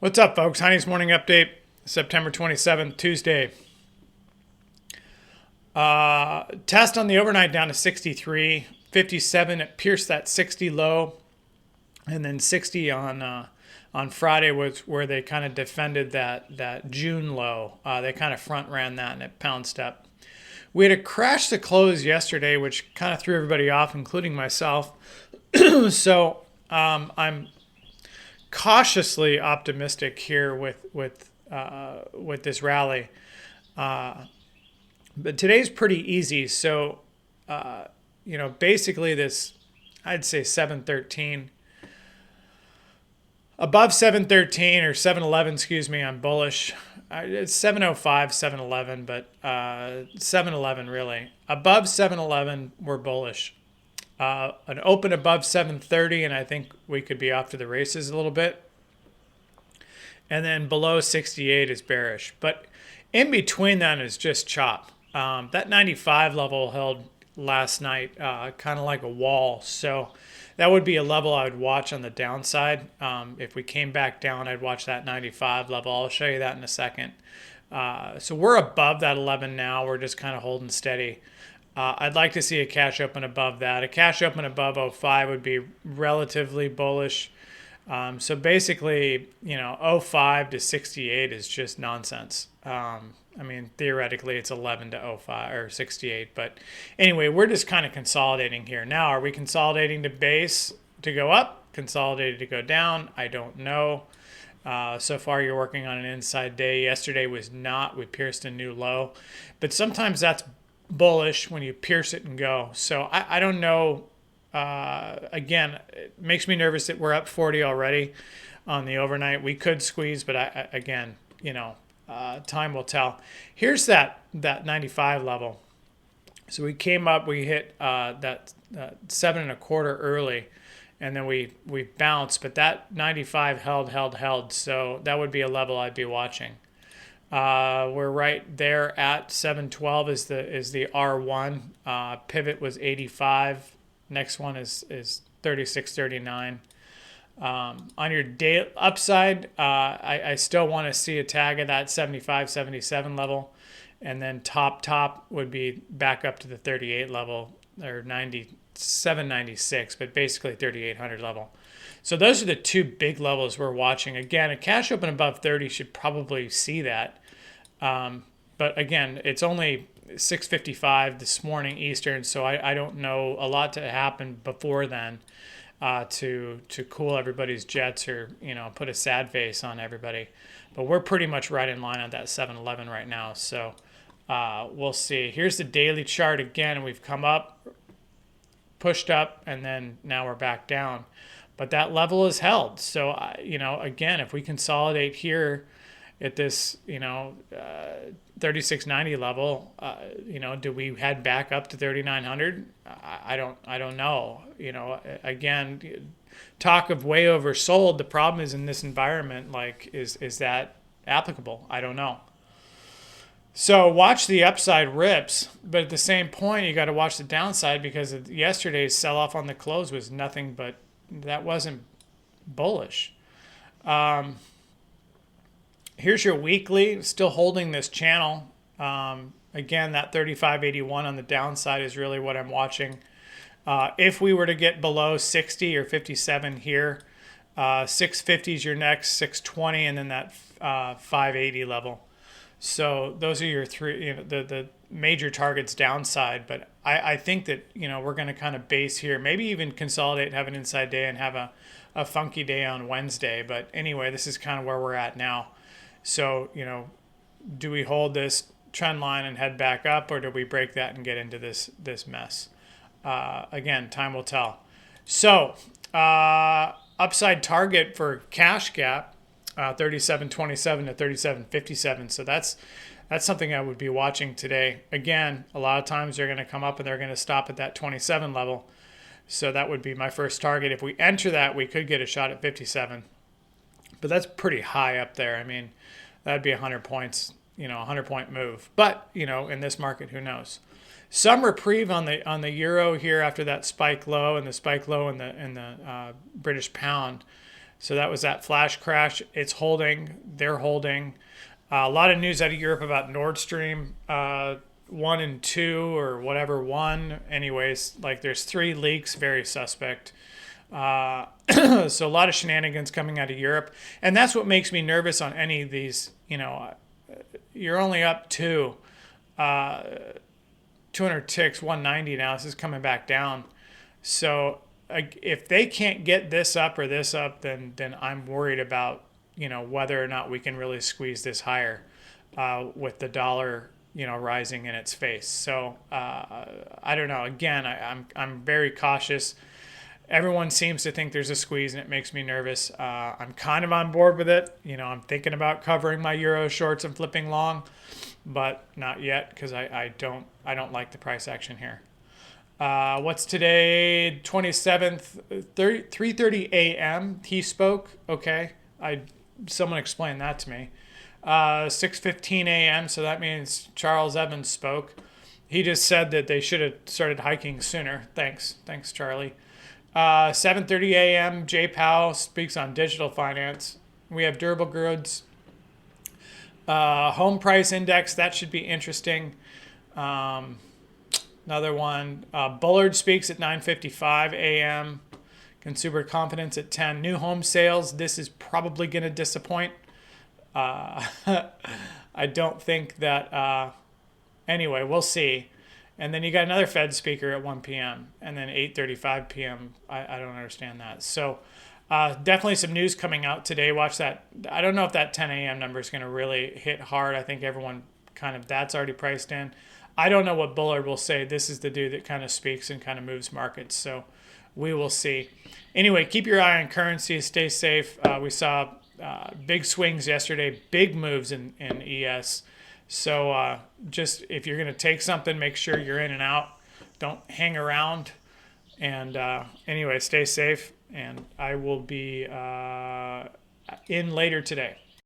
What's up, folks? Honey's Morning Update, September 27th, Tuesday. Test on the overnight down to 63, 57. It pierced that 60 low, and then 60 on Friday was where they kind of defended that June low. They kind of front ran that, and it pounced up. We had a crash to close yesterday, which kind of threw everybody off, including myself. So I'm cautiously optimistic here with this rally. But today's pretty easy. So basically this, I'd say 713 above 713 or 711. Excuse me, I'm bullish. It's 705, 711, but 711 really above 711. We're bullish. An open above 730, and I think we could be off to the races a little bit. And then below 68 is bearish. But in between that is just chop. That 95 level held last night kind of like a wall. So that would be a level I would watch on the downside. If we came back down, I'd watch that 95 level. I'll show you that in a second. So we're above that 11 now. We're just kind of holding steady. I'd like to see a cash open above that. A cash open above 05 would be relatively bullish. So basically, 05 to 68 is just nonsense. Theoretically, it's 11 to 05 or 68. But anyway, we're just kind of consolidating here. Now, are we consolidating to base to go up, consolidated to go down? I don't know. So far, you're working on an inside day. Yesterday was not. We pierced a new low. But sometimes that's bullish when you pierce it and go. So I don't know. Again, it makes me nervous that we're up 40 already on the overnight. We could squeeze, but time will tell. Here's that 95 level. So we came up, we hit that 7.25 early, and then we bounced, but that 95 held. So that would be a level I'd be watching. We're right there at 712 is the R1. Pivot was 85. Next one is 36.39. On your day upside, I still want to see a tag of that 75, 77 level, and then top would be back up to the 38 level or 97.96, but basically 3800 level. So those are the two big levels we're watching. Again, a cash open above 30 should probably see that. But again, it's only 6:55 this morning Eastern, so I don't know a lot to happen before then to cool everybody's jets or put a sad face on everybody. But we're pretty much right in line on that 711 right now. So we'll see. Here's the daily chart again. We've come up, pushed up, and then now we're back down. But that level is held. So again, if we consolidate here at this 3690 level, do we head back up to 3900? I don't know. Again, talk of way oversold. The problem is in this environment, is that applicable? I don't know. So watch the upside rips, but at the same point, you got to watch the downside because yesterday's sell-off on the close was nothing but that wasn't bullish. Here's your weekly, still holding this channel. Again, that 35.81 on the downside is really what I'm watching. If we were to get below 60 or 57 here, 650 is your next, 620, and then that 580 level. So those are your three, the major targets downside. But I think that, we're going to kind of base here, maybe even consolidate, have an inside day, and have a funky day on Wednesday. But anyway, this is kind of where we're at now. So, do we hold this trend line and head back up, or do we break that and get into this mess? Again, time will tell. So, upside target for cash gap, 37.27 to 37.57. So that's something I would be watching today. Again, a lot of times they're going to come up and they're going to stop at that 27 level. So that would be my first target. If we enter that, we could get a shot at 57. But that's pretty high up there. I mean, that'd be 100 points, 100-point move. But, in this market, who knows? Some reprieve on the euro here after that spike low and the spike low in the British pound. So that was that flash crash. It's holding. They're holding. A lot of news out of Europe about Nord Stream 1 and 2 or whatever 1. Anyways, like there's 3 leaks, very suspect. So a lot of shenanigans coming out of Europe. And that's what makes me nervous on any of these. You're only up to 200 ticks, 190 now. This is coming back down. So if they can't get this up or this up, then I'm worried about whether or not we can really squeeze this higher with the dollar rising in its face. So I don't know. Again, I'm very cautious. Everyone seems to think there's a squeeze, and it makes me nervous. I'm kind of on board with it. I'm thinking about covering my euro shorts and flipping long, but not yet because I don't like the price action here. What's today? 27th, 3:30 a.m. He spoke. Okay, someone explained that to me. 6:15 a.m. So that means Charles Evans spoke. He just said that they should have started hiking sooner. Thanks, Charlie. 7:30 a.m. Jay Powell speaks on digital finance. We have durable goods. Home price index, that should be interesting. Another one. Bullard speaks at 9:55 a.m. Consumer confidence at 10. New home sales, this is probably going to disappoint. I don't think that... anyway, we'll see. And then you got another Fed speaker at 1 p.m. and then 8:35 p.m. I don't understand that. So definitely some news coming out today. Watch that. I don't know if that 10 a.m. number is going to really hit hard. I think everyone that's already priced in. I don't know what Bullard will say. This is the dude that kind of speaks and kind of moves markets. So we will see. Anyway, keep your eye on currency. Stay safe. We saw big swings yesterday, big moves in ES. So just if you're going to take something, make sure you're in and out. Don't hang around. And anyway, stay safe. And I will be in later today.